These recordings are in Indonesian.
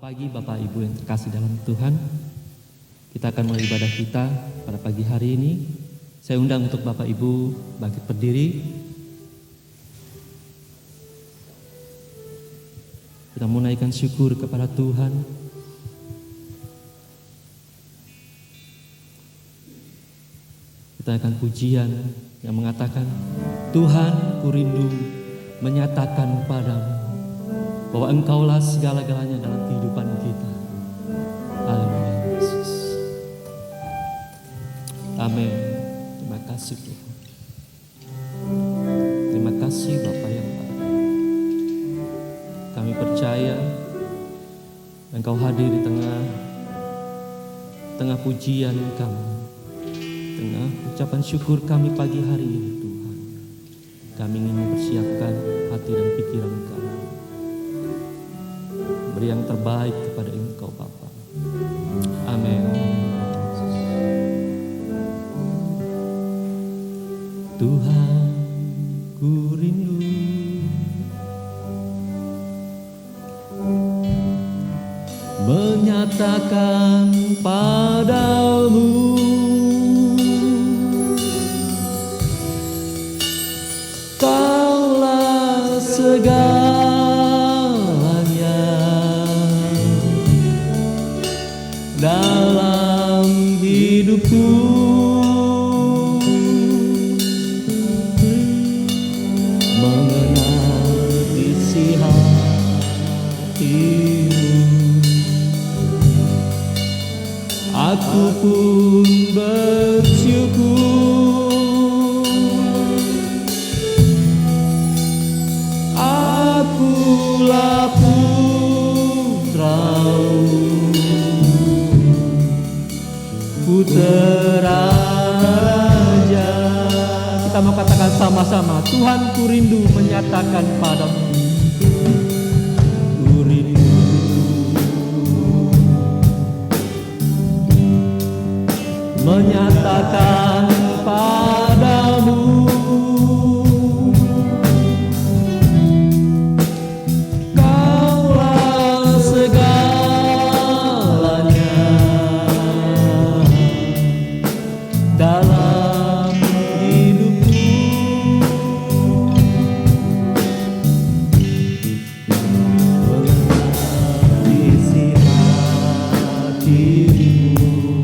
pagi Bapak Ibu yang terkasih dalam Tuhan. Kita akan mulai ibadah kita pada pagi hari ini. Saya undang untuk Bapak Ibu bangkit berdiri. Kita menaikkan syukur kepada Tuhan. Kita akan pujian yang mengatakan, Tuhan, ku rindu menyatakan padamu bahwa Engkaulah segala-galanya dalam kehidupan kita. Haleluya, Yesus. Amin. Terima kasih Tuhan. Terima kasih Bapa yang baik. Kami percaya Engkau hadir di tengah pujian kami, tengah ucapan syukur kami pagi hari ini Tuhan. Kami ingin mempersiapkan hati dan pikiran kami, beri yang terbaik kepada Engkau Bapa. Amin. Tuhan, ku rindu menyatakan padamu Kaulah segalanya dalam hidupku. Mengenal isi hatimu, aku pun bersyukur. Akulah putra raja. Kita mau katakan sama-sama, Tuhan, ku rindu menyatakan padamu. Ku rindu menyatakan padamu Kaulah segalanya dalam hidupku. Isi hatimu,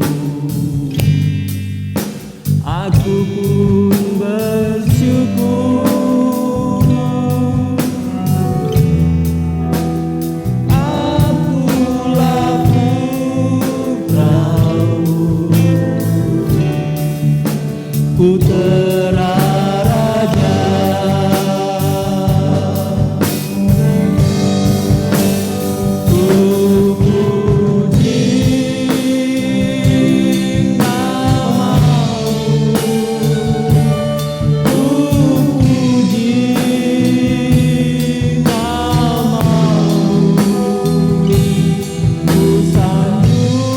aku pun bersyukur. Akulah putra raja. Ku puji namamu, ku puji namamu, ku sanjung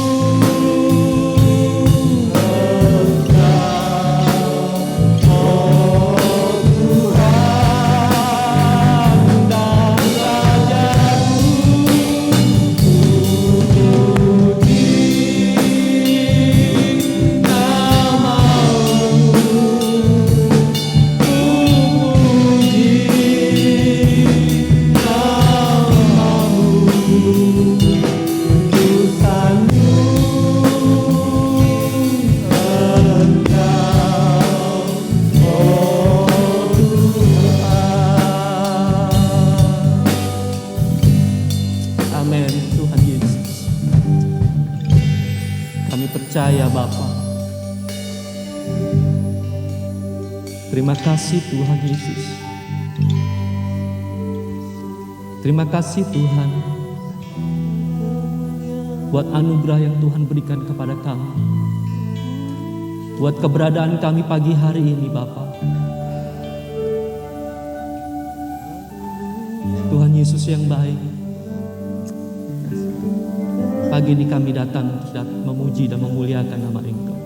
percaya Bapa. Terima kasih Tuhan Yesus. Terima kasih Tuhan buat anugerah yang Tuhan berikan kepada kami, buat keberadaan kami pagi hari ini Bapa. Tuhan Yesus yang baik, pagi ini kami datang memuji dan memuliakan nama Engkau.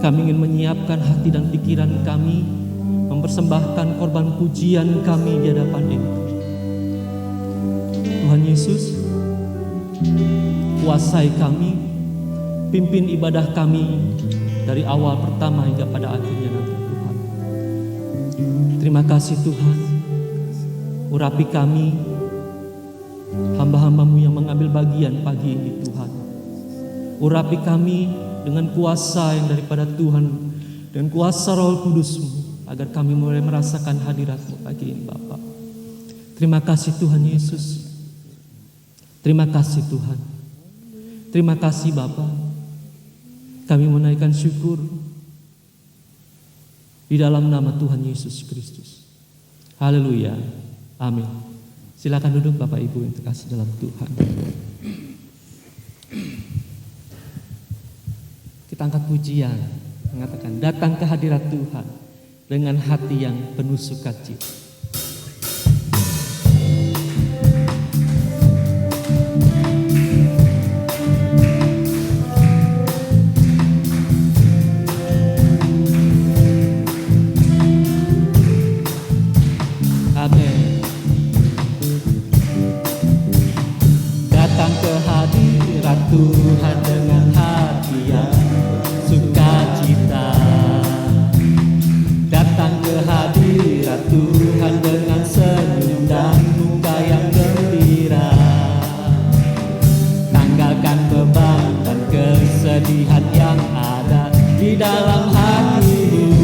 Kami ingin menyiapkan hati dan pikiran kami, mempersembahkan korban pujian kami di hadapan Engkau. Yesus, kuasai kami, pimpin ibadah kami dari awal pertama hingga pada akhirnya nanti Tuhan. Terima kasih Tuhan, urapi kami, hamba-hamba-Mu yang mengambil bagian pagi ini Tuhan. Urapi kami dengan kuasa yang daripada Tuhan dan kuasa Roh Kudus-Mu, agar kami mulai merasakan hadirat-Mu pagi ini Bapa. Terima kasih Tuhan Yesus. Terima kasih Tuhan. Terima kasih Bapa. Kami menaikkan syukur di dalam nama Tuhan Yesus Kristus. Haleluya. Amin. Silakan duduk Bapak Ibu yang terkasih dalam Tuhan. Kita angkat pujian, mengatakan datang ke hadirat Tuhan dengan hati yang penuh sukacita. Tuhan dengan hati yang sukacita, datang ke hadirat Tuhan dengan senyum dan muka yang gembira. Tanggalkan beban dan kesedihan yang ada di dalam hatimu.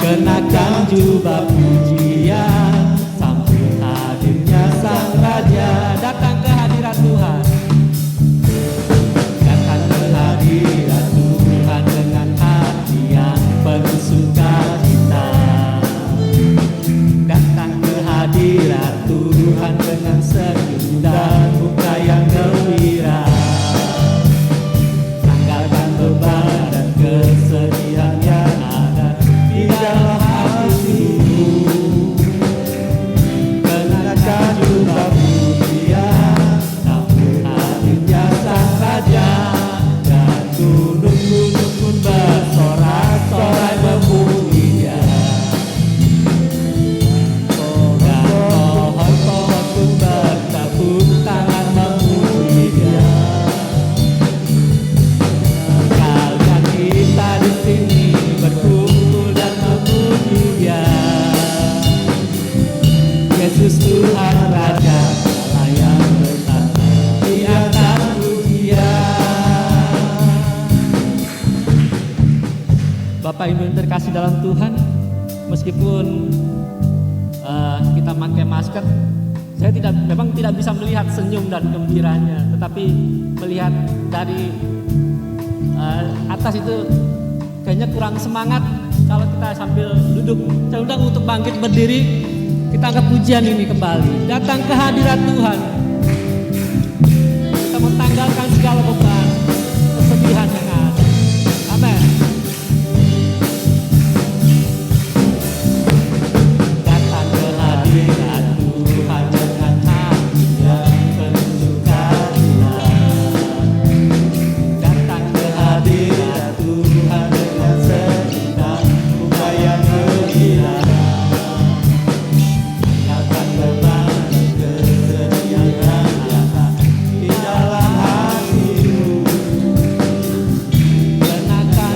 Kenakan jubah pujian, sambut hadirnya Sang Raja. Datang ke hadirat Tuhan, datang ke hadirat Tuhan dengan hati yang penuh sukacita. Datang ke hadirat Tuhan dengan senyum dan muka yang gembira. Tanggalkan beban dan kesedihan yang ada di dalam hatimu. Kenakan jubah pujian, sambut hadirnya Sang Raja. Dan gunung-gunung pun bersorak-sorai memuji Dia. Dan pohon-pohon pun bertepuk tangan memuji Dia. Kalian kita di sini berkumpul dan memuji Dia. Yesus Tuhan Raja, Allah yang bertata di atas pujian. Bapak Ibu yang terkasih dalam Tuhan, meskipun kita pakai masker, saya memang tidak bisa melihat senyum dan gembiranya, tetapi melihat dari atas itu kayaknya kurang semangat. Kalau kita sambil duduk, saya undang untuk bangkit berdiri. Kita angkat pujian ini kembali. Datang ke hadirat Tuhan. Kita mentanggalkan segala beban, kesedihan yang ada. Amin. Datang ke hadirat Tuhan dengan hati yang penuh sukacita. Datang ke hadirat Tuhan dengan senyum dan muka yang gembira. Di dalam hatimu, kenakan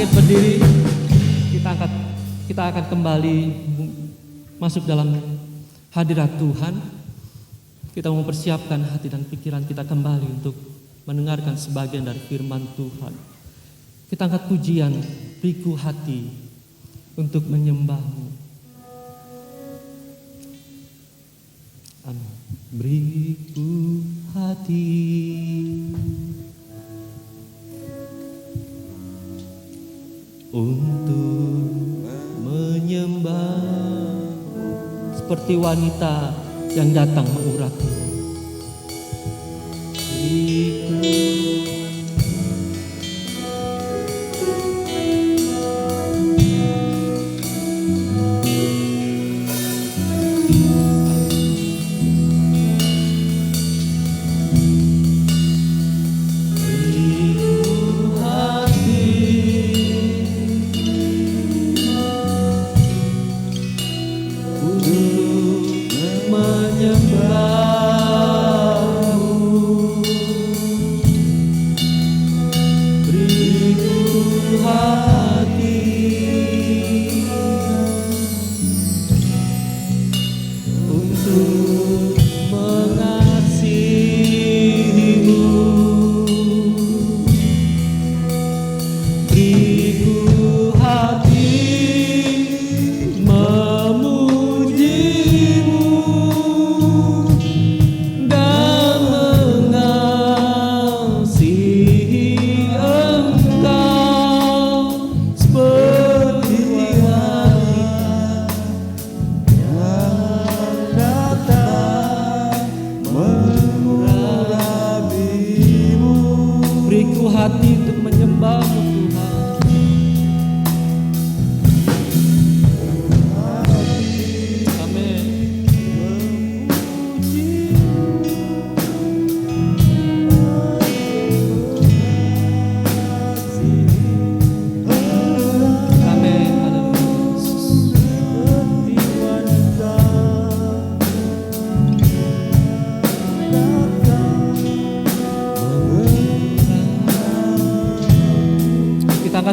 bangkit berdiri, kita akan kembali masuk dalam hadirat Tuhan. Kita mempersiapkan hati dan pikiran kita kembali untuk mendengarkan sebagian dari firman Tuhan. Kita angkat pujian, beriku hati untuk menyembah-Mu. Amin. Beriku hati untuk menyembah, seperti wanita yang datang mengurapi.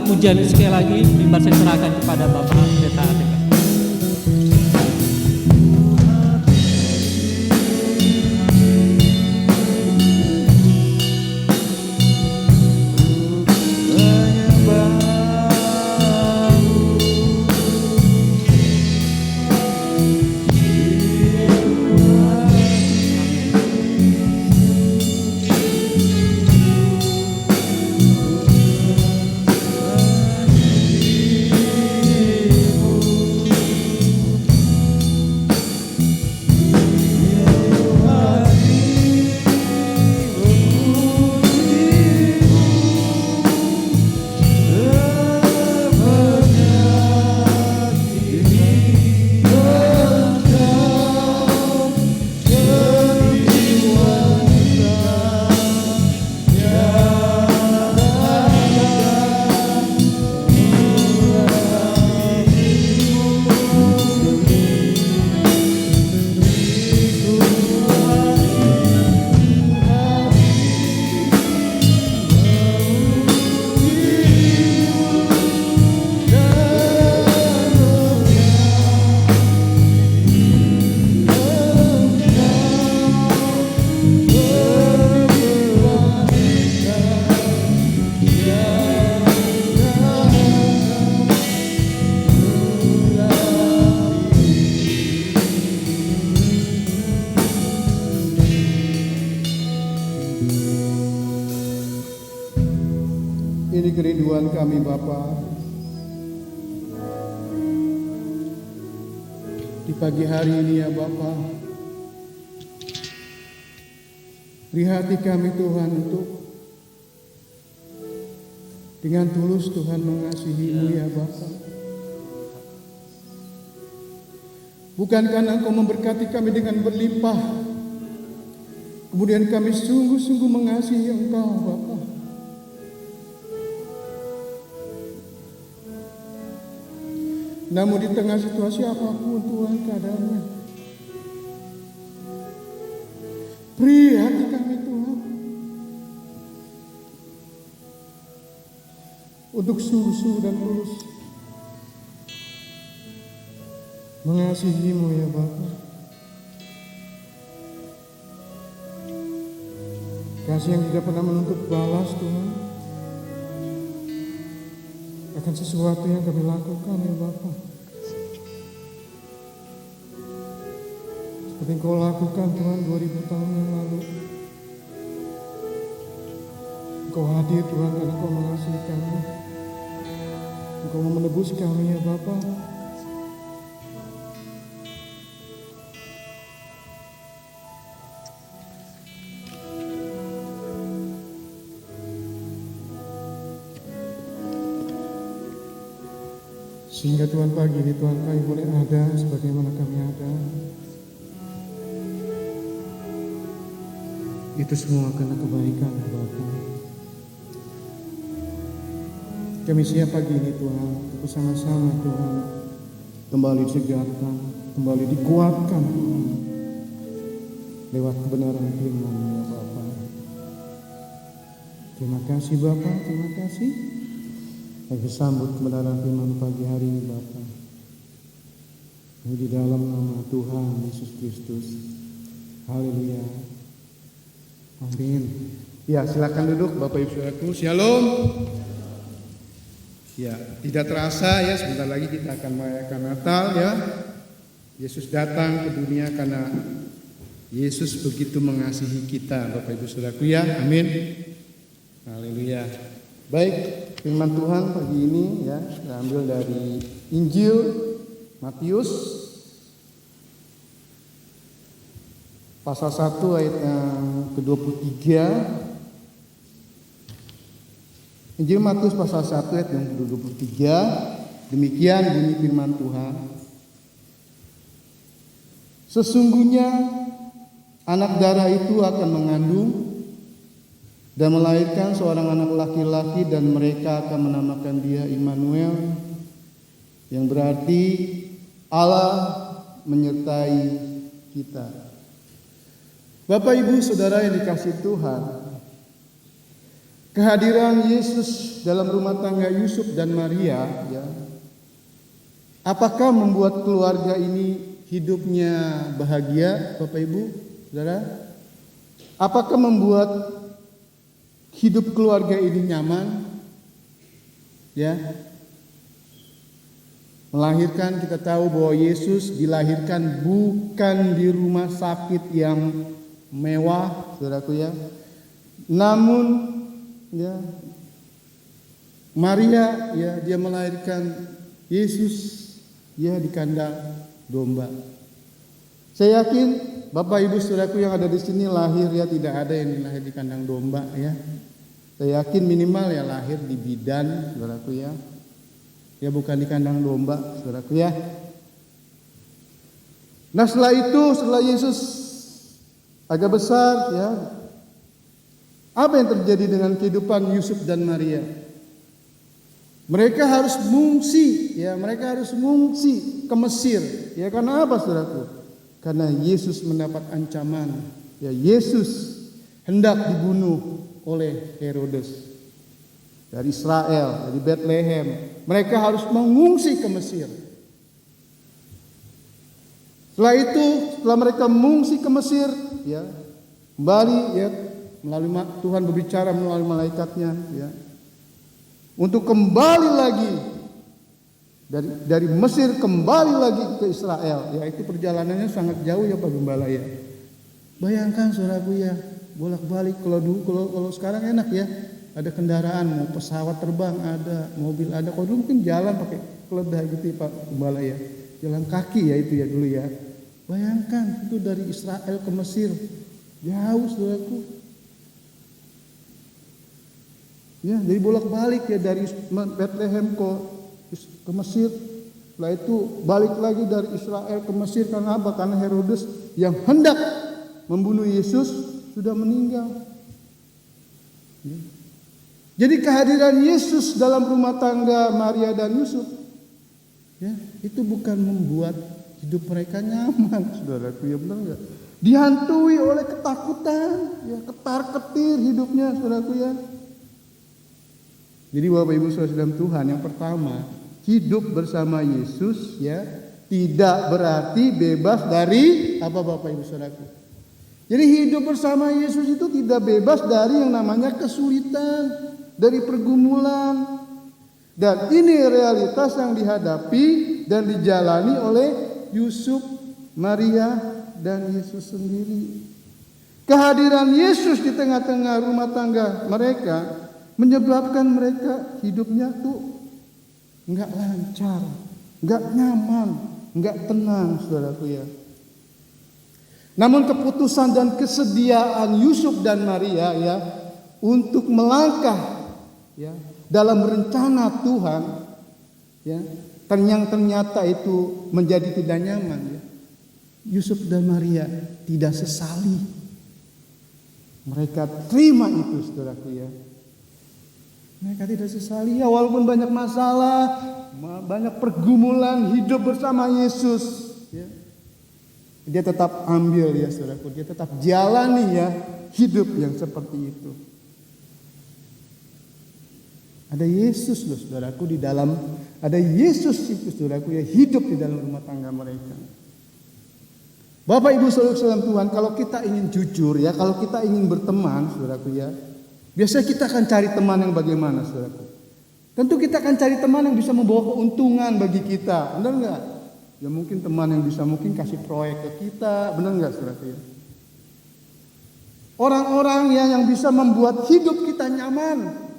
Pujian sekali lagi, bimbang saya serahkan kepada Bapak Pendeta ATK. Ini kerinduan kami Bapa. Di pagi hari ini ya Bapa, beri hati kami Tuhan untuk dengan tulus Tuhan mengasihi-Mu ya Bapa. Bukan karena Engkau memberkati kami dengan berlimpah, kemudian kami sungguh-sungguh mengasihi Engkau Bapa. Namun di tengah situasi apapun Tuhan keadaannya, beri hati kami Tuhan untuk sungguh-sungguh dan tulus mengasihi-Mu ya Bapa. Kasih yang tidak pernah menuntut balas Tuhan akan sesuatu yang kami lakukan ya Bapa. Seperti Engkau lakukan Tuhan 2000 tahun yang lalu. Engkau hadir Tuhan karena Engkau mengasihi kami. Engkau mau menebus kami ya Bapa. Sehingga Tuhan pagi ini Tuhan kami boleh ada sebagaimana kami ada. Itu semua karena kebaikan Bapa. Kami siap pagi ini Tuhan untuk bersama-sama Tuhan kembali disegarkan, kembali dikuatkan Tuhan lewat kebenaran firman ya Bapa. Terima kasih Bapa, terima kasih. Kami sambut kebenaran firman pagi hari ini Bapa. Ini di dalam nama Tuhan Yesus Kristus. Haleluya. Amin. Ya, silakan duduk Bapak Ibu Saudaraku. Shalom. Ya, tidak terasa ya sebentar lagi kita akan merayakan Natal ya. Yesus datang ke dunia karena Yesus begitu mengasihi kita Bapak Ibu Saudaraku ya. Amin. Haleluya. Baik, firman Tuhan pagi ini ya diambil dari Injil Matius pasal 1 ayat yang ke-23. Injil Matius pasal 1 ayat yang ke-23. Demikian bunyi firman Tuhan. Sesungguhnya anak darah itu akan mengandung dan melahirkan seorang anak laki-laki dan mereka akan menamakan dia Immanuel, yang berarti Allah menyertai kita. Bapak Ibu Saudara yang dikasihi Tuhan, kehadiran Yesus dalam rumah tangga Yusuf dan Maria ya, apakah membuat keluarga ini hidupnya bahagia Bapak Ibu Saudara? Apakah membuat hidup keluarga ini nyaman? Ya. Melahirkan, kita tahu bahwa Yesus dilahirkan bukan di rumah sakit yang mewah, saudaraku ya. Namun ya Maria ya dia melahirkan Yesus ya di kandang domba. Saya yakin Bapak Ibu Saudaraku yang ada di sini lahir ya tidak ada yang lahir di kandang domba ya. Saya yakin minimal ya lahir di bidan, saudaraku ya. Ya bukan di kandang domba, saudaraku ya. Nah setelah itu, setelah Yesus agak besar ya, apa yang terjadi dengan kehidupan Yusuf dan Maria? Mereka harus mengungsi, ya mereka harus mengungsi ke Mesir. Ya karena apa, saudaraku? Karena Yesus mendapat ancaman. Ya Yesus hendak dibunuh oleh Herodes dari Israel, dari Bethlehem. Mereka harus mengungsi ke Mesir. Setelah itu, setelah mereka mengungsi ke Mesir, ya kembali ya melalui Tuhan berbicara melalui malaikatnya, ya untuk kembali lagi dari Mesir kembali lagi ke Israel. Ya itu perjalanannya sangat jauh ya Pak Gembala ya. Bayangkan saudaraku ya, bolak-balik. Kalau sekarang enak ya, ada kendaraan, mau pesawat terbang ada, mobil ada. Kalau dulu mungkin jalan pakai keledai gitu ya Pak Gembala ya, jalan kaki ya itu ya dulu ya. Bayangkan itu dari Israel ke Mesir, jauh saudaraku. Ya, jadi bolak-balik ya dari Bethlehem ke Mesir. Setelah itu balik lagi dari Israel ke Mesir karena apa? Karena Herodes yang hendak membunuh Yesus sudah meninggal. Ya. Jadi kehadiran Yesus dalam rumah tangga Maria dan Yusuf, ya itu bukan membuat hidup mereka nyaman, saudaraku ya benar nggak? Dihantui oleh ketakutan, ya ketar-ketir hidupnya, saudaraku ya. Jadi Bapak Ibu Saudara dalam Tuhan, yang pertama, hidup bersama Yesus ya tidak berarti bebas dari apa Bapak Ibu Saudaraku. Jadi hidup bersama Yesus itu tidak bebas dari yang namanya kesulitan, dari pergumulan. Dan ini realitas yang dihadapi dan dijalani oleh Yusuf, Maria, dan Yesus sendiri. Kehadiran Yesus di tengah-tengah rumah tangga mereka menyebabkan mereka hidupnya tuh nggak lancar, nggak nyaman, nggak tenang, saudaraku ya. Namun keputusan dan kesediaan Yusuf dan Maria ya untuk melangkah ya dalam rencana Tuhan ya, ternyata itu menjadi tidak nyaman ya. Yusuf dan Maria tidak sesali. Mereka terima itu, saudaraku ya. Mereka tidak sesali ya, walaupun banyak masalah, banyak pergumulan hidup bersama Yesus ya. Dia tetap ambil ya, saudaraku. Dia tetap jalani ya hidup yang seperti itu. Ada Yesus loh, saudaraku, di dalam, ada Yesus itu, saudaraku ya, hidup di dalam rumah tangga mereka. Bapak Ibu saudara dalam Tuhan, kalau kita ingin jujur ya, kalau kita ingin berteman, saudaraku ya, biasanya kita akan cari teman yang bagaimana, saudaraku? Tentu kita akan cari teman yang bisa membawa keuntungan bagi kita, benar nggak? Ya mungkin teman yang bisa mungkin kasih proyek ke kita, benar nggak, saudaraku ya? Orang-orang yang bisa membuat hidup kita nyaman.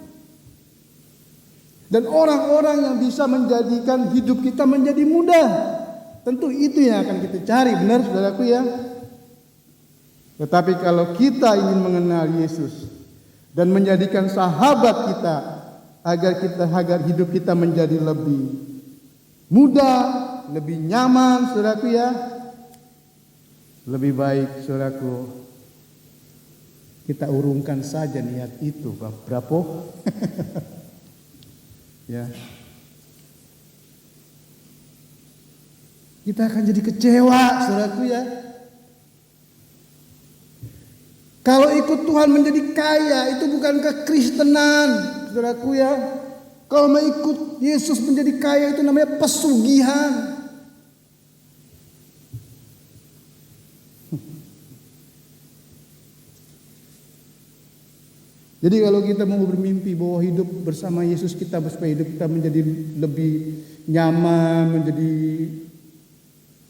Dan orang-orang yang bisa menjadikan hidup kita menjadi mudah. Tentu itu yang akan kita cari, benar saudaraku ya. Tetapi kalau kita ingin mengenal Yesus dan menjadikan sahabat kita agar hidup kita menjadi lebih mudah, lebih nyaman, saudaraku ya. Lebih baik saudaraku kita urungkan saja niat itu, berapa? Ya. Kita akan jadi kecewa, saudaraku ya. Kalau ikut Tuhan menjadi kaya, itu bukan kekristenan, saudaraku ya. Kalau mau ikut Yesus menjadi kaya, itu namanya pesugihan. Jadi kalau kita mau bermimpi bahwa hidup bersama Yesus kita, supaya hidup kita menjadi lebih nyaman, menjadi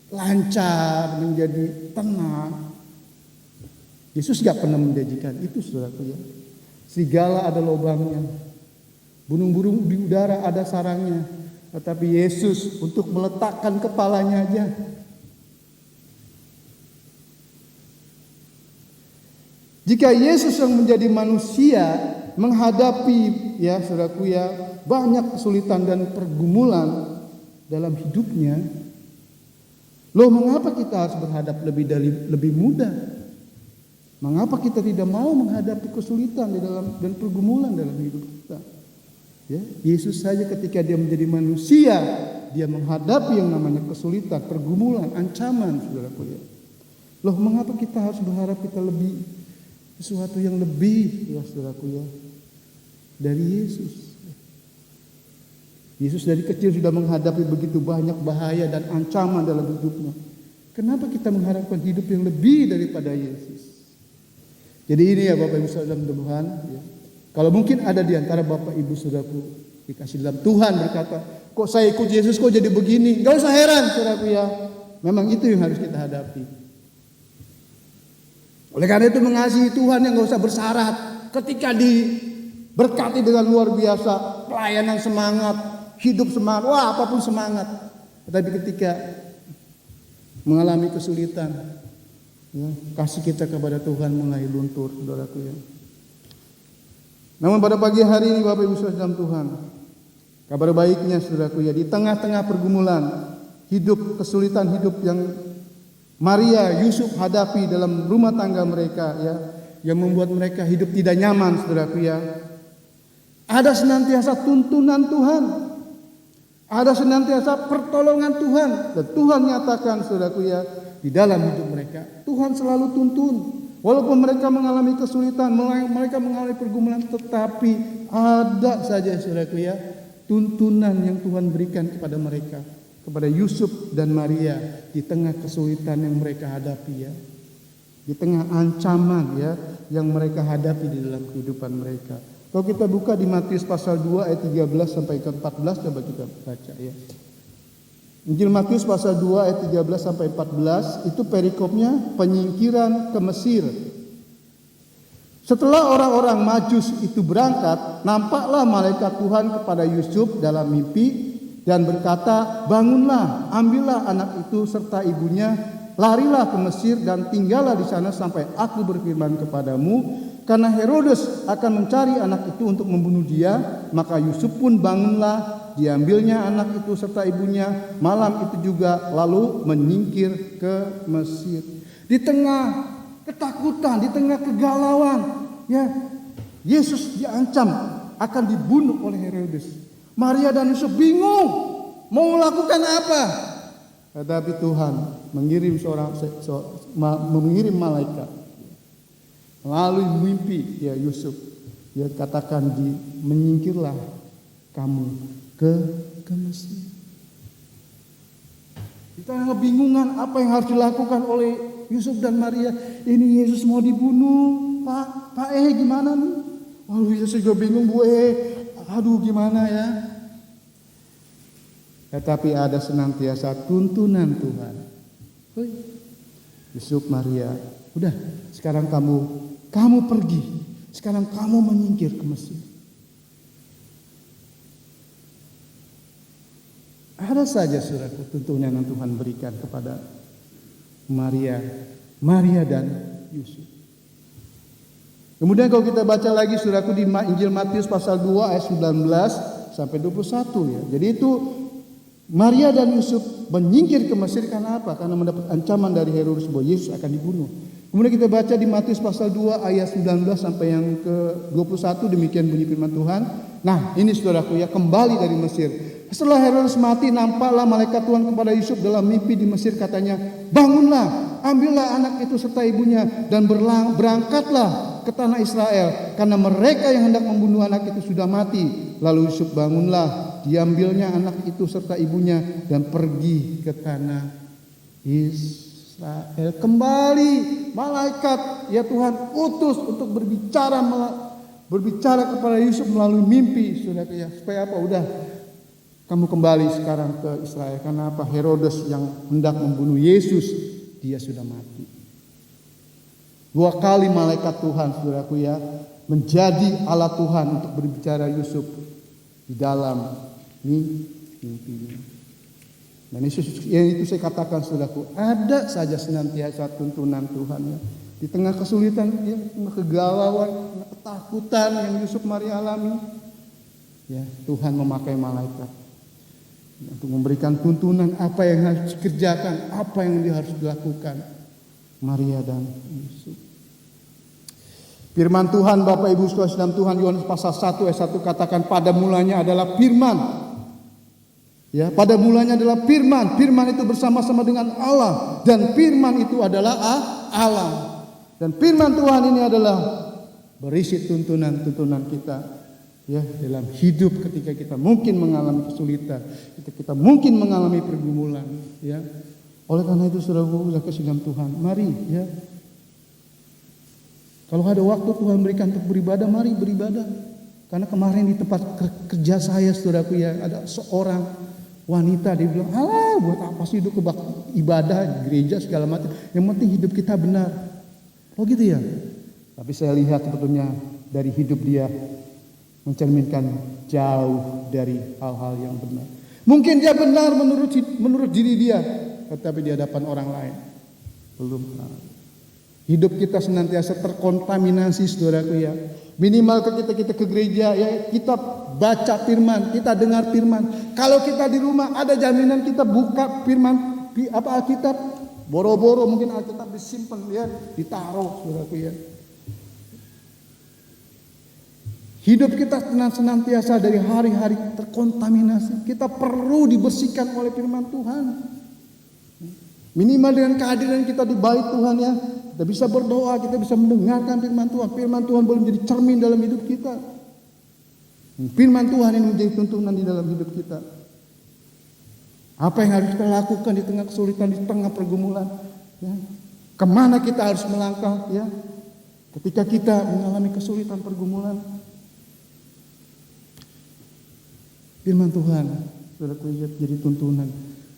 lancar, menjadi tenang. Yesus gak pernah menjanjikan itu, saudaraku ya. Serigala ada lubangnya, burung-burung di udara ada sarangnya, tetapi Yesus untuk meletakkan kepalanya aja. Jika Yesus yang menjadi manusia menghadapi ya saudaraku ya banyak kesulitan dan pergumulan dalam hidupnya, loh mengapa kita harus berhadap lebih mudah? Mengapa kita tidak mau menghadapi kesulitan di dalam dan pergumulan dalam hidup kita? Ya, Yesus saja ketika dia menjadi manusia, dia menghadapi yang namanya kesulitan, pergumulan, ancaman, saudaraku ya. Loh mengapa kita harus berharap kita lebih sesuatu yang lebih ya saudaraku ya dari Yesus. Yesus dari kecil sudah menghadapi begitu banyak bahaya dan ancaman dalam hidupnya. Kenapa kita mengharapkan hidup yang lebih daripada Yesus? Jadi ini ya Bapak Ibu Saudara dalam Tuhan ya. Kalau mungkin ada di antara Bapak Ibu Saudaraku dikasih dalam Tuhan berkata, kok saya ikut Yesus kok jadi begini? Gak usah heran saudaraku ya. Memang itu yang harus kita hadapi. Oleh karena itu mengasihi Tuhan yang gak usah bersyarat. Ketika diberkati dengan luar biasa, pelayanan semangat, hidup semangat, wah apapun semangat. Tetapi ketika mengalami kesulitan, ya, kasih kita kepada Tuhan mulai luntur, saudaraku ya. Namun pada pagi hari ini Bapak Ibu Saudara dalam Tuhan, kabar baiknya saudaraku ya, di tengah-tengah pergumulan hidup, kesulitan hidup yang Maria, Yusuf hadapi dalam rumah tangga mereka ya, yang membuat mereka hidup tidak nyaman, saudaraku ya. Ada senantiasa tuntunan Tuhan, ada senantiasa pertolongan Tuhan, dan Tuhan nyatakan, saudaraku ya, di dalam hidup mereka Tuhan selalu tuntun. Walaupun mereka mengalami kesulitan, mereka mengalami pergumulan, tetapi ada saja saudaraku ya, tuntunan yang Tuhan berikan kepada mereka, kepada Yusuf dan Maria di tengah kesulitan yang mereka hadapi ya. Di tengah ancaman ya yang mereka hadapi di dalam kehidupan mereka. Kalau kita buka di Matius pasal 2 ayat 13 sampai ke 14, coba kita baca ya. Injil Matius pasal 2 ayat 13 sampai 14 itu perikopnya penyingkiran ke Mesir. Setelah orang-orang Majus itu berangkat, nampaklah malaikat Tuhan kepada Yusuf dalam mimpi dan berkata, "Bangunlah, ambillah anak itu serta ibunya, larilah ke Mesir dan tinggallah di sana sampai aku berfirman kepadamu, karena Herodes akan mencari anak itu untuk membunuh dia." Maka Yusuf pun bangunlah, diambilnya anak itu serta ibunya malam itu juga, lalu menyingkir ke Mesir. Di tengah ketakutan, di tengah kegalauan, ya, Yesus diancam akan dibunuh oleh Herodes. Maria dan Yusuf bingung mau melakukan apa. Tetapi Tuhan mengirim mengirim malaikat melalui mimpi ya Yusuf. Dia katakan menyingkirlah kamu ke Mesir. Di tengah kebingungan apa yang harus dilakukan oleh Yusuf dan Maria. Ini Yesus mau dibunuh, Pak gimana nih? Waduh, Yesus juga bingung, Bu aduh gimana ya? Tetapi ada senantiasa tuntunan Tuhan. Yusuf, Maria, udah sekarang kamu pergi. Sekarang kamu menyingkir ke Mesir. Ada saja saudaraku tuntunan yang Tuhan berikan kepada Maria dan Yusuf. Kemudian kalau kita baca lagi saudaraku di Injil Matius pasal 2 ayat 19 sampai 21 ya. Jadi itu Maria dan Yusuf menyingkir ke Mesir karena apa? Karena mendapat ancaman dari Herodes bahwa Yesus akan dibunuh. Kemudian kita baca di Matius pasal 2 ayat 19 sampai yang ke-21, demikian bunyi firman Tuhan. Nah, ini saudaraku ya, kembali dari Mesir. Setelah Herodes mati, nampaklah malaikat Tuhan kepada Yusuf dalam mimpi di Mesir, katanya, "Bangunlah, ambillah anak itu serta ibunya dan berangkatlah ke tanah Israel, karena mereka yang hendak membunuh anak itu sudah mati." Lalu Yusuf bangunlah, diambilnya anak itu serta ibunya dan pergi ke tanah Israel. Kembali malaikat ya Tuhan utus untuk berbicara kepada Yusuf melalui mimpi, saudara ya, supaya apa? Udah, kamu kembali sekarang ke Israel. Karena apa? Herodes yang hendak membunuh Yesus, dia sudah mati. 2 kali malaikat Tuhan, saudaraku ya, menjadi alat Tuhan untuk berbicara Yusuf di dalam mimpinya. Dan itu saya katakan, saudaraku, ada saja senantiasa tuntunan Tuhan ya. Di tengah kesulitan, ya, kegalauan, ketakutan yang Yusuf Maria alami, ya, Tuhan memakai malaikat untuk memberikan tuntunan apa yang harus dikerjakan, apa yang harus dilakukan Maria dan Yusuf. Firman Tuhan, Bapak Ibu Saudara dalam Tuhan, Yohanes pasal 1 ayat 1 katakan, pada mulanya adalah firman. Ya, pada mulanya adalah firman. Firman itu bersama-sama dengan Allah, dan firman itu adalah Allah. Dan firman Tuhan ini adalah berisi tuntunan-tuntunan kita ya dalam hidup ketika kita mungkin mengalami kesulitan, ketika kita mungkin mengalami pergumulan ya. Oleh karena itu saudaraku, kasih dalam Tuhan, mari ya. Kalau ada waktu Tuhan berikan untuk beribadah, mari beribadah. Karena kemarin di tempat kerja saya, saudaraku ya, ada seorang wanita, dia bilang, "Alah, buat apa sih hidup ibadah, gereja segala macam. Yang penting hidup kita benar." Oh gitu ya. Tapi saya lihat sebetulnya dari hidup dia mencerminkan jauh dari hal-hal yang benar. Mungkin dia benar menurut diri dia, tetapi di hadapan orang lain belum. Hidup kita senantiasa terkontaminasi, saudaraku ya. Minimal kita ke gereja ya, kita baca firman, kita dengar firman. Kalau kita di rumah ada jaminan kita buka firman Alkitab, boro-boro mungkin Alkitab disimpan ya, ditaruh, saudaraku ya. Hidup kita senantiasa dari hari-hari terkontaminasi. Kita perlu dibersihkan oleh firman Tuhan. Minimal dengan kehadiran kita di bait Tuhan ya, kita bisa berdoa, kita bisa mendengarkan firman Tuhan. Firman Tuhan boleh menjadi cermin dalam hidup kita. Firman Tuhan ini menjadi tuntunan di dalam hidup kita. Apa yang harus kita lakukan di tengah kesulitan, di tengah pergumulan, ya. Kemana kita harus melangkah, ya, ketika kita mengalami kesulitan pergumulan. Firman Tuhan, saudaraku, jadi tuntunan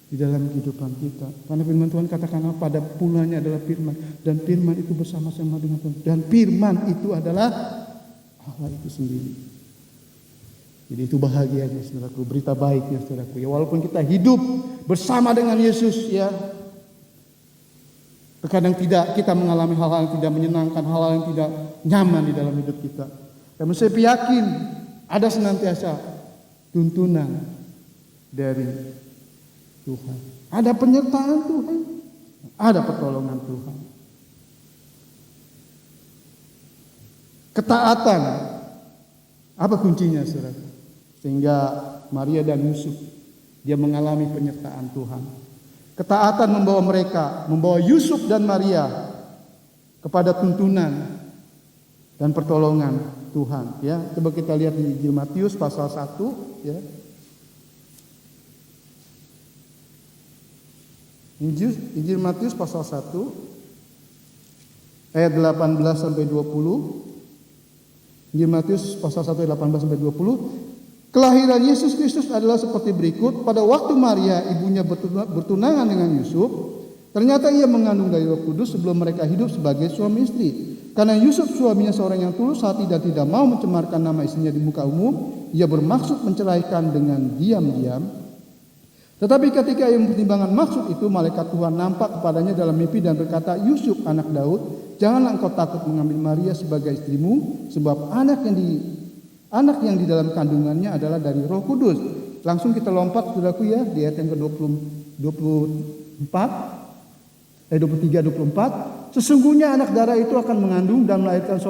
di dalam kehidupan kita. Karena firman Tuhan katakan pada pulanya adalah firman, dan firman itu bersama-sama dengan Tuhan, dan firman itu adalah Allah itu sendiri. Jadi itu bahagianya, saudaraku, berita baiknya, saudaraku. Ya, walaupun kita hidup bersama dengan Yesus, ya, terkadang kita mengalami hal-hal yang tidak menyenangkan, hal-hal yang tidak nyaman di dalam hidup kita. Namun saya yakin ada senantiasa tuntunan dari Tuhan. Ada penyertaan Tuhan, ada pertolongan Tuhan. Ketaatan, apa kuncinya, saudara? Sehingga Maria dan Yusuf, dia mengalami penyertaan Tuhan. Ketaatan membawa Yusuf dan Maria kepada tuntunan dan pertolongan Tuhan. Ya, coba kita lihat di Injil Matius pasal 1, ya. Injil Matius pasal 1 ayat 18 sampai 20. Injil Matius pasal 1 ayat 18 sampai 20. Kelahiran Yesus Kristus adalah seperti berikut. Pada waktu Maria ibunya bertunangan dengan Yusuf, ternyata ia mengandung dari Roh Kudus sebelum mereka hidup sebagai suami istri. Karena Yusuf suaminya seorang yang tulus hati dan tidak mau mencemarkan nama istrinya di muka umum, ia bermaksud menceraikan dengan diam-diam. Tetapi ketika ia mempertimbangkan maksud itu, malaikat Tuhan nampak kepadanya dalam mimpi dan berkata, Yusuf anak Daud, janganlah engkau takut mengambil Maria sebagai istrimu, sebab anak yang di dalam kandungannya adalah dari Roh Kudus. Langsung kita lompat, saudaraku, ya, di ayat yang ke-23-24. Sesungguhnya anak darah itu akan mengandung dan melahirkan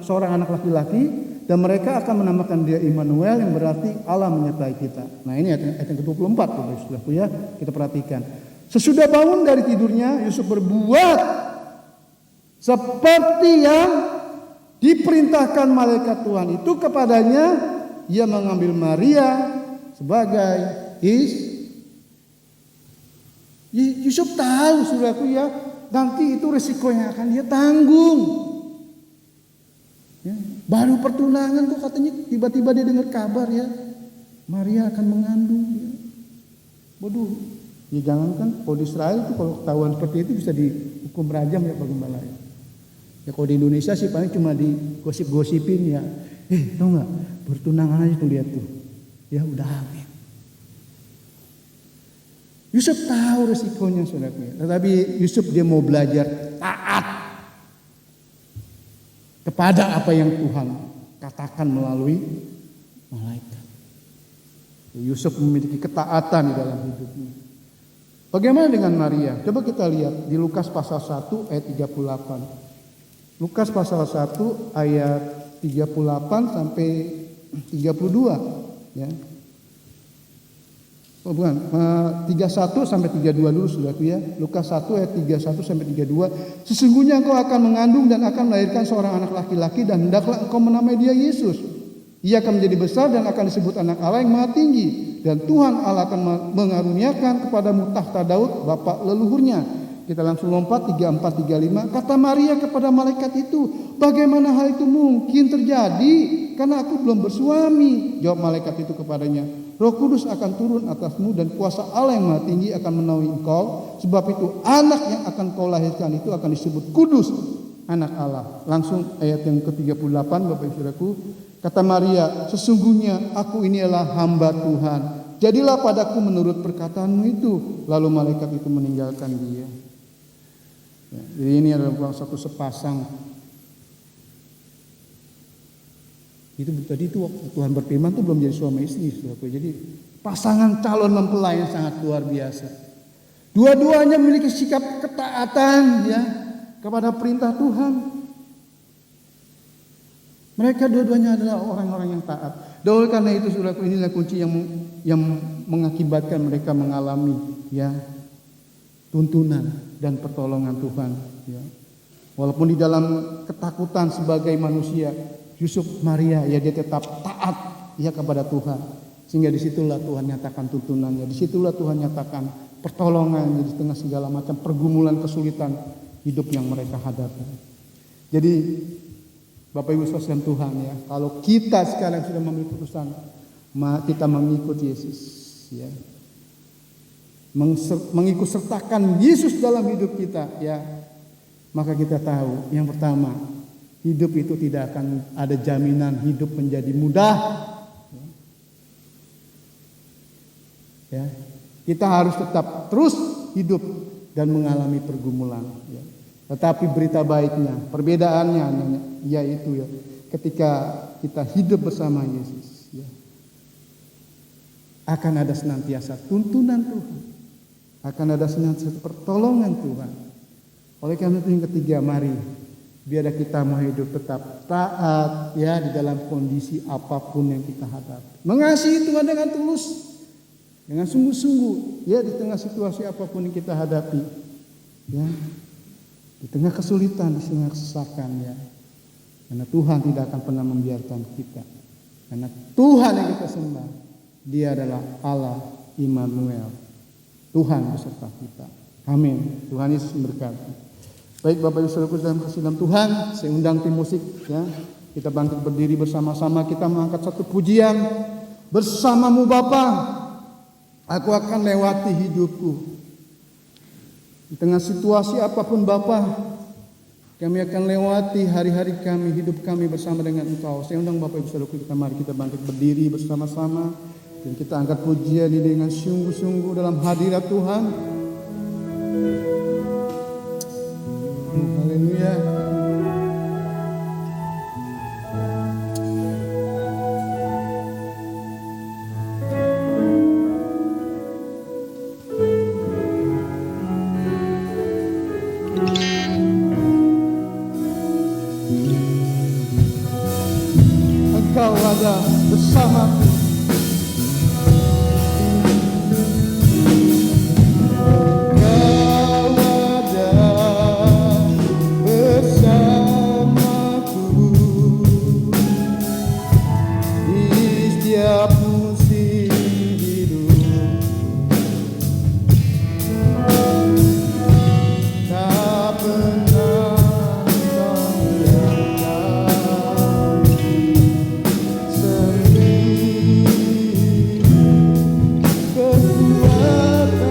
seorang anak laki-laki, dan mereka akan menamakan dia Immanuel, yang berarti Allah menyertai kita. Nah, ini ayat yang ke-24, saudaraku, ya, kita perhatikan. Sesudah bangun dari tidurnya, Yusuf berbuat seperti yang diperintahkan malaikat Tuhan itu kepadanya. Ia mengambil Maria sebagai Yusuf tahu, saudaraku, ya, nanti itu resiko yang akan dia tanggung. Ya, baru pertunangan kok katanya tiba-tiba dia dengar kabar, ya, Maria akan mengandung. Ya. Waduh, ya jangankan kalau di Israel itu kalau ketahuan seperti itu bisa dihukum rajam, ya, Pak Gembala. Ya kalau di Indonesia sih paling cuma digosip-gosipin, ya. Tau nggak, bertunangan aja tuh, lihat tuh, ya udah hamil. Yusuf tahu resikonya, saudaraku. Tetapi Yusuf dia mau belajar taat kepada apa yang Tuhan katakan melalui malaikat. Yusuf memiliki ketaatan di dalam hidupnya. Bagaimana dengan Maria? Coba kita lihat di Lukas pasal 1 ayat 38. Lukas pasal 1 ayat 38 sampai 32, ya. Oh bukan, 31 sampai 32 dulu, saudaraku, ya. Lukas 1 ayat 31 sampai 32. Sesungguhnya engkau akan mengandung dan akan melahirkan seorang anak laki-laki, dan hendaklah engkau menamai dia Yesus. Ia akan menjadi besar dan akan disebut anak Allah yang maha tinggi, dan Tuhan Allah akan mengaruniakan kepadamu tahta Daud bapa leluhurnya. Kita langsung lompat 34-35. Kata Maria kepada malaikat itu, bagaimana hal itu mungkin terjadi? Karena aku belum bersuami. Jawab malaikat itu kepadanya, Roh Kudus akan turun atasmu dan kuasa Allah yang maha tinggi akan menaungi engkau. Sebab itu anak yang akan kau lahirkan itu akan disebut kudus, anak Allah. Langsung ayat yang ke-38, Bapak Ibu Saudaraku. Kata Maria, sesungguhnya aku ini adalah hamba Tuhan. Jadilah padaku menurut perkataanmu itu. Lalu malaikat itu meninggalkan dia. Ya, jadi ini adalah satu sepasang. Itu tadi itu waktu Tuhan berfirman itu belum jadi suami istri, saudaraku. Jadi pasangan calon mempelai yang sangat luar biasa. Dua-duanya memiliki sikap ketaatan, ya, kepada perintah Tuhan. Mereka dua-duanya adalah orang-orang yang taat. Dan oleh karena itu, saudaraku, inilah kunci yang mengakibatkan mereka mengalami, ya, tuntunan dan pertolongan Tuhan, ya. Walaupun di dalam ketakutan sebagai manusia, Yusuf Maria, ya, dia tetap taat, ya kepada Tuhan. Sehingga disitulah Tuhan nyatakan tuntunannya, disitulah Tuhan nyatakan pertolongannya di tengah segala macam pergumulan kesulitan hidup yang mereka hadapi. Jadi Bapak Ibu sekalian Tuhan ya, kalau kita sekarang sudah memiliki keputusan kita mengikut Yesus ya, mengikut sertakan Yesus dalam hidup kita ya, maka kita tahu yang pertama, hidup itu tidak akan ada jaminan hidup menjadi mudah ya. Kita harus tetap terus hidup dan mengalami pergumulan ya. Tetapi berita baiknya, perbedaannya yaitu ya, ketika kita hidup bersama Yesus ya, akan ada senantiasa tuntunan Tuhan, akan ada senantiasa pertolongan Tuhan. Oleh karena itu yang ketiga, mari biar kita mau hidup tetap taat ya di dalam kondisi apapun yang kita hadapi. Mengasihi Tuhan dengan tulus, dengan sungguh-sungguh ya di tengah situasi apapun yang kita hadapi ya. Di tengah kesulitan, di tengah kesesakan ya. Karena Tuhan tidak akan pernah membiarkan kita. Karena Tuhan yang kita sembah, Dia adalah Allah Immanuel. Tuhan beserta kita. Amin. Tuhan Yesus memberkati. Baik Bapak Ibu Saudaraku dalam kasih dalam Tuhan, saya undang tim musik ya. Kita bangkit berdiri bersama-sama, kita mengangkat satu pujian. Bersamamu Bapa, aku akan lewati hidupku. Di tengah situasi apapun Bapa, kami akan lewati hari-hari kami, hidup kami bersama dengan Engkau. Saya undang Bapak Ibu Saudaraku, mari kita bangkit berdiri bersama-sama dan kita angkat pujian ini dengan sungguh-sungguh dalam hadirat Tuhan. Haleluya. Engkau ada bersamaku. Engkau ada bersamaku di setiap musim hidup. Tak pernah kau biarkan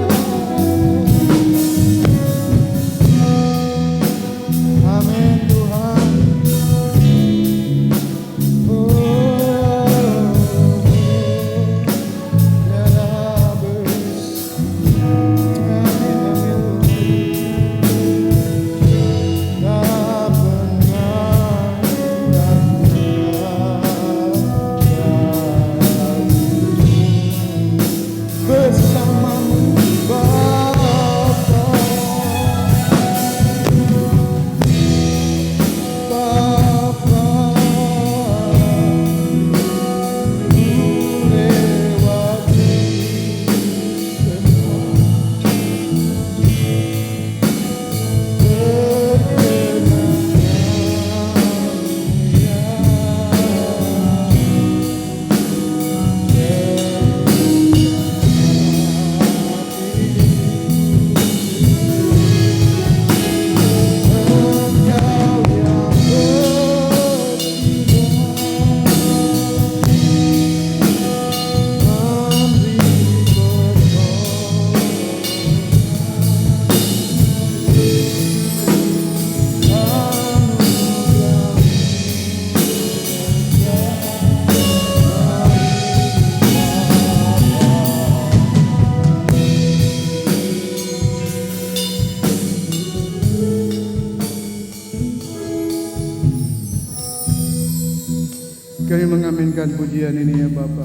Kami mengaminkan pujian ini ya Bapa.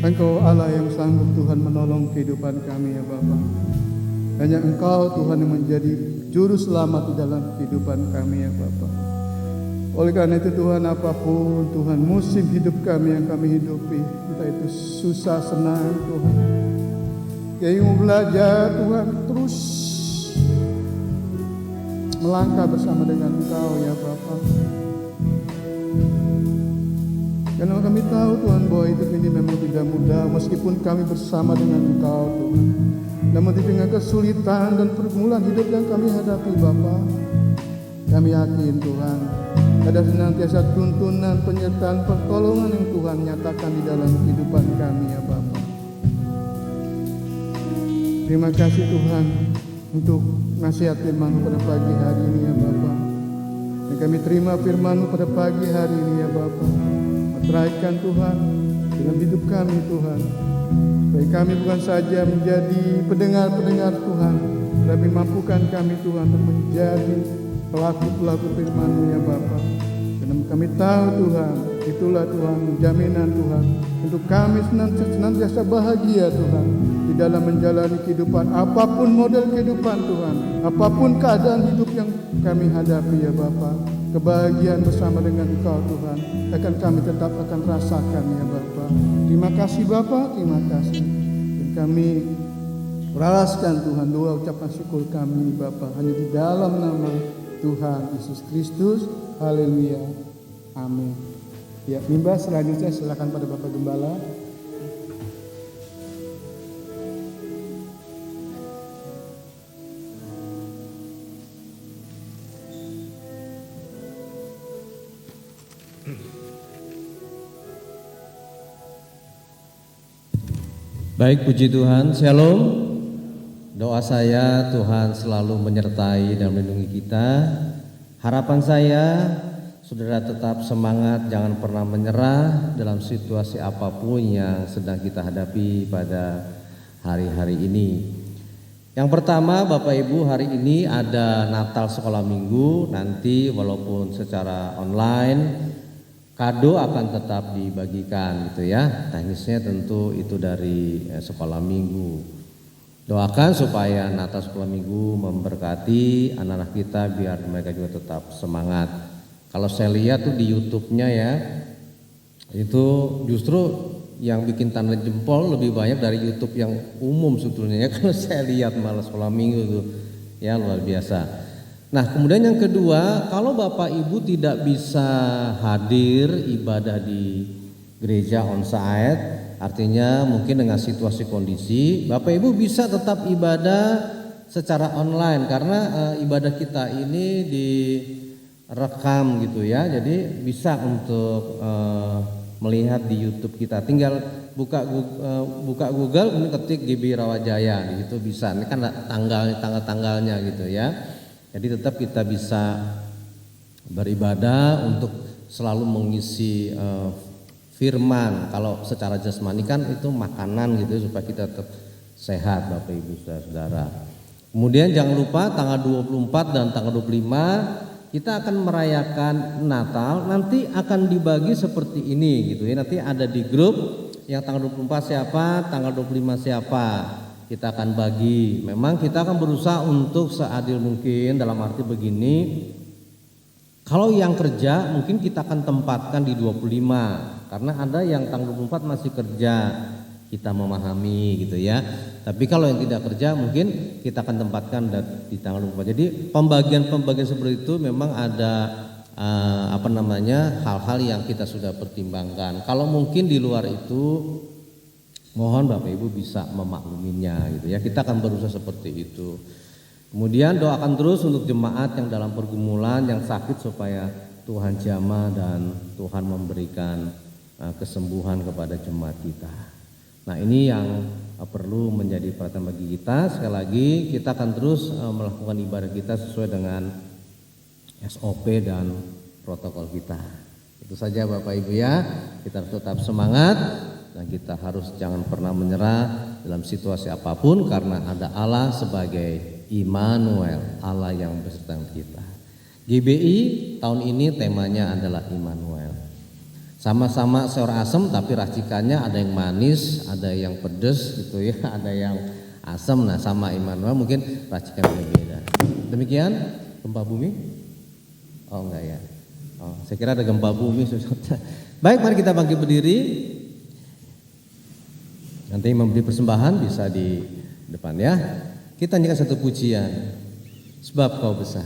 Engkau Allah yang sanggup Tuhan menolong kehidupan kami ya Bapa. Hanya Engkau Tuhan yang menjadi juru selamat di dalam kehidupan kami ya Bapa. Oleh karena itu Tuhan, apapun Tuhan musim hidup kami yang kami hidupi, entah itu susah senang Tuhan, kami mau belajar Tuhan terus melangkah bersama dengan Engkau ya Bapa. Karena kami tahu Tuhan bahwa hidup ini memang tidak mudah, meskipun kami bersama dengan Engkau Tuhan. Namun di tengah kesulitan dan pergumulan hidup yang kami hadapi Bapa, kami yakin Tuhan ada senantiasa tuntunan, penyertaan, pertolongan yang Tuhan nyatakan di dalam kehidupan kami ya Bapa. Terima kasih Tuhan untuk nasihat firman-Mu pada pagi hari ini ya Bapa. Dan kami terima firman-Mu pada pagi hari ini ya Bapa. Meteraikan Tuhan dalam hidup kami Tuhan. Supaya kami bukan saja menjadi pendengar-pendengar Tuhan, tapi mampukan kami Tuhan untuk menjadi pelaku-pelaku firman-Mu ya Bapa. Karena kami tahu Tuhan, itulah Tuhan jaminan Tuhan untuk kami senantiasa bahagia Tuhan di dalam menjalani kehidupan, apapun model kehidupan Tuhan, apapun keadaan hidup yang kami hadapi ya Bapa. Kebahagiaan bersama dengan Engkau Tuhan akan kami tetap akan rasakan ya Bapa. Terima kasih Bapa, terima kasih. Dan kami beralaskan Tuhan doa ucapan syukur kami Bapa hanya di dalam nama Tuhan Yesus Kristus. Haleluya. Amin. Ya, mimbar selanjutnya silakan pada Bapak Gembala. Baik, puji Tuhan, Shalom. Doa saya Tuhan selalu menyertai dan melindungi kita. Harapan saya saudara tetap semangat, jangan pernah menyerah dalam situasi apapun yang sedang kita hadapi pada hari-hari ini. Yang pertama Bapak Ibu, hari ini ada Natal Sekolah Minggu. Nanti walaupun secara online, kado akan tetap dibagikan gitu ya. Teknisnya tentu itu dari sekolah minggu. Doakan supaya Natal Sekolah Minggu memberkati anak-anak kita biar mereka juga tetap semangat. Kalau saya lihat tuh di YouTube-nya ya, itu justru yang bikin tanda jempol lebih banyak dari YouTube yang umum sebetulnya ya. Kalau saya lihat malah Sekolah Minggu tuh ya luar biasa. Nah, kemudian yang kedua, kalau Bapak Ibu tidak bisa hadir ibadah di gereja onsite, artinya mungkin dengan situasi kondisi, Bapak Ibu bisa tetap ibadah secara online karena ibadah kita ini direkam gitu ya. Jadi bisa untuk melihat di YouTube kita. Tinggal buka Google, kemudian ketik GB Rawajaya gitu bisa. Ini kan tanggal-tanggalnya gitu ya. Jadi tetap kita bisa beribadah untuk selalu mengisi firman. Kalau secara jasmani kan itu makanan gitu supaya kita tetap sehat Bapak Ibu Saudara. Kemudian jangan lupa tanggal 24 dan tanggal 25 kita akan merayakan Natal. Nanti akan dibagi seperti ini gitu ya. Nanti ada di grup yang tanggal 24 siapa, tanggal 25 siapa. Kita akan bagi. Memang kita akan berusaha untuk seadil mungkin, dalam arti begini. Kalau yang kerja mungkin kita akan tempatkan di 25 karena ada yang tanggal 24 masih kerja. Kita memahami gitu ya. Tapi kalau yang tidak kerja mungkin kita akan tempatkan di tanggal 24. Jadi pembagian seperti itu memang ada hal-hal yang kita sudah pertimbangkan. Kalau mungkin di luar itu mohon Bapak Ibu bisa memakluminya gitu ya. Kita akan berusaha seperti itu. Kemudian doakan terus untuk jemaat yang dalam pergumulan, yang sakit supaya Tuhan jamah dan Tuhan memberikan kesembuhan kepada jemaat kita. Nah, ini yang perlu menjadi perhatian bagi kita. Sekali lagi kita akan terus melakukan ibadah kita sesuai dengan SOP dan protokol kita. Itu saja Bapak Ibu ya. Kita harus tetap semangat. Dan kita harus jangan pernah menyerah dalam situasi apapun karena ada Allah sebagai Immanuel, Allah yang beserta kita. GBI tahun ini temanya adalah Immanuel. Sama-sama sayur asem tapi racikannya ada yang manis, ada yang pedas gitu ya, ada yang asam. Nah, sama Immanuel mungkin racikan berbeda. Demikian gempa bumi? Oh enggak ya. Oh, saya kira ada gempa bumi. Baik, mari kita bangkit berdiri. Nanti memberi persembahan bisa di depan ya. Kita nyanyikan satu pujian, sebab Kau besar.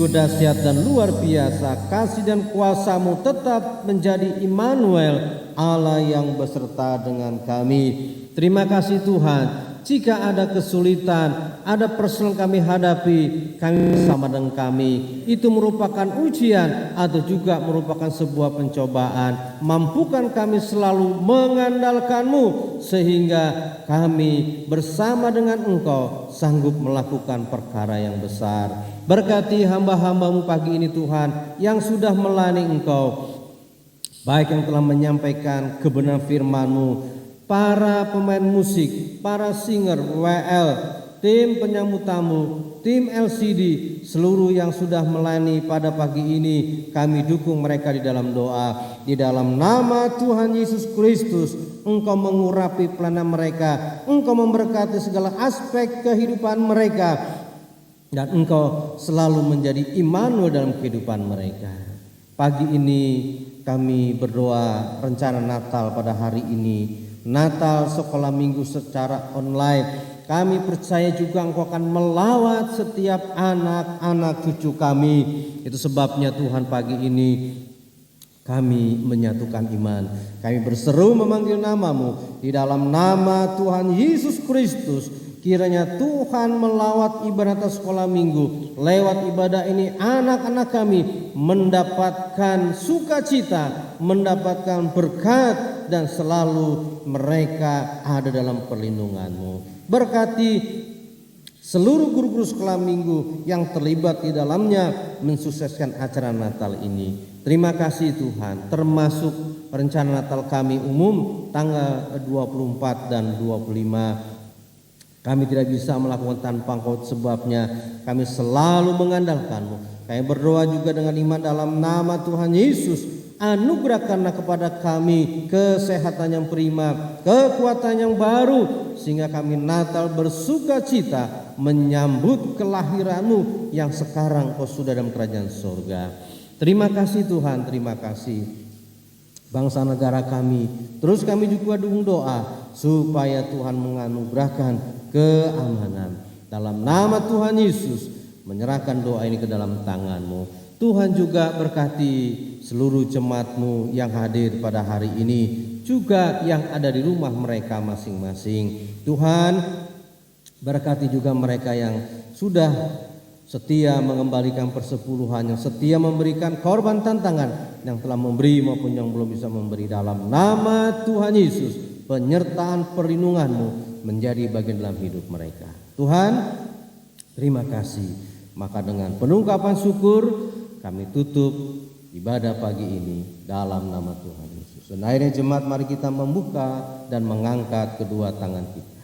sungguh dahsyat dan luar biasa. Kasih dan kuasa-Mu tetap menjadi Immanuel, Allah yang beserta dengan kami. Terima kasih Tuhan. Jika ada kesulitan, ada persoalan kami hadapi, kami bersama dengan kami. Itu merupakan ujian atau juga merupakan sebuah pencobaan. Mampukan kami selalu mengandalkan-Mu, sehingga kami bersama dengan Engkau sanggup melakukan perkara yang besar. Berkati hamba-hamba-Mu pagi ini Tuhan, yang sudah melayani Engkau, baik yang telah menyampaikan kebenaran firman-Mu, para pemain musik, para singer, WL, tim penyambut tamu, tim LCD, seluruh yang sudah melayani pada pagi ini, kami dukung mereka di dalam doa. Di dalam nama Tuhan Yesus Kristus, Engkau mengurapi pelayanan mereka, Engkau memberkati segala aspek kehidupan mereka, dan Engkau selalu menjadi Immanuel dalam kehidupan mereka. Pagi ini kami berdoa rencana Natal pada hari ini, Natal sekolah minggu secara online. Kami percaya juga Engkau akan melawat setiap anak-anak cucu kami. Itu sebabnya Tuhan pagi ini kami menyatukan iman. Kami berseru memanggil nama-Mu. Di dalam nama Tuhan Yesus Kristus, kiranya Tuhan melawat ibadah sekolah minggu. Lewat ibadah ini anak-anak kami mendapatkan sukacita, mendapatkan berkat, dan selalu mereka ada dalam perlindungan-Mu. Berkati seluruh guru-guru sekolah minggu yang terlibat di dalamnya mensukseskan acara Natal ini. Terima kasih Tuhan, termasuk rencana Natal kami umum tanggal 24 dan 25. Kami tidak bisa melakukan tanpa Engkau, sebabnya kami selalu mengandalkan-Mu. Kami berdoa juga dengan iman dalam nama Tuhan Yesus. Anugerahkanlah kepada kami kesehatan yang prima, kekuatan yang baru, sehingga kami Natal bersuka cita menyambut kelahiran-Mu yang sekarang Kau sudah dalam kerajaan surga. Terima kasih Tuhan, terima kasih. Bangsa negara kami, terus kami juga dukung doa supaya Tuhan menganugerahkan keamanan. Dalam nama Tuhan Yesus, menyerahkan doa ini ke dalam tangan-Mu. Tuhan juga berkati seluruh jemaat-Mu yang hadir pada hari ini, juga yang ada di rumah mereka masing-masing. Tuhan berkati juga mereka yang sudah setia mengembalikan persepuluhan, yang setia memberikan korban tantangan, yang telah memberi maupun yang belum bisa memberi. Dalam nama Tuhan Yesus, penyertaan perlindungan-Mu menjadi bagian dalam hidup mereka. Tuhan, terima kasih. Maka dengan penungkapan syukur kami tutup ibadah pagi ini dalam nama Tuhan Yesus. Dan akhirnya jemaat, mari kita membuka dan mengangkat kedua tangan kita.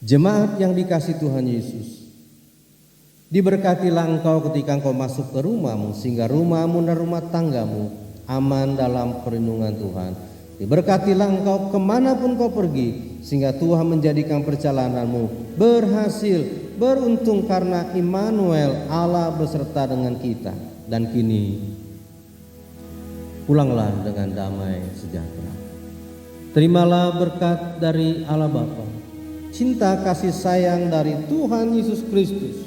Jemaat yang dikasihi Tuhan Yesus, diberkatilah engkau ketika engkau masuk ke rumahmu, sehingga rumahmu dan rumah tanggamu aman dalam perlindungan Tuhan. Diberkatilah engkau kemanapun kau pergi, sehingga Tuhan menjadikan perjalananmu berhasil, beruntung karena Immanuel, Allah beserta dengan kita. Dan kini pulanglah dengan damai sejahtera. Terimalah berkat dari Allah Bapa, cinta kasih sayang dari Tuhan Yesus Kristus,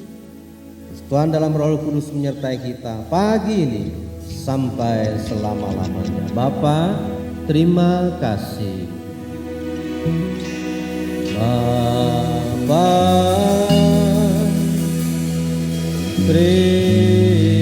persekutuan dalam Roh Kudus menyertai kita pagi ini sampai selama-lamanya. Bapa, terima kasih. Bapa, terima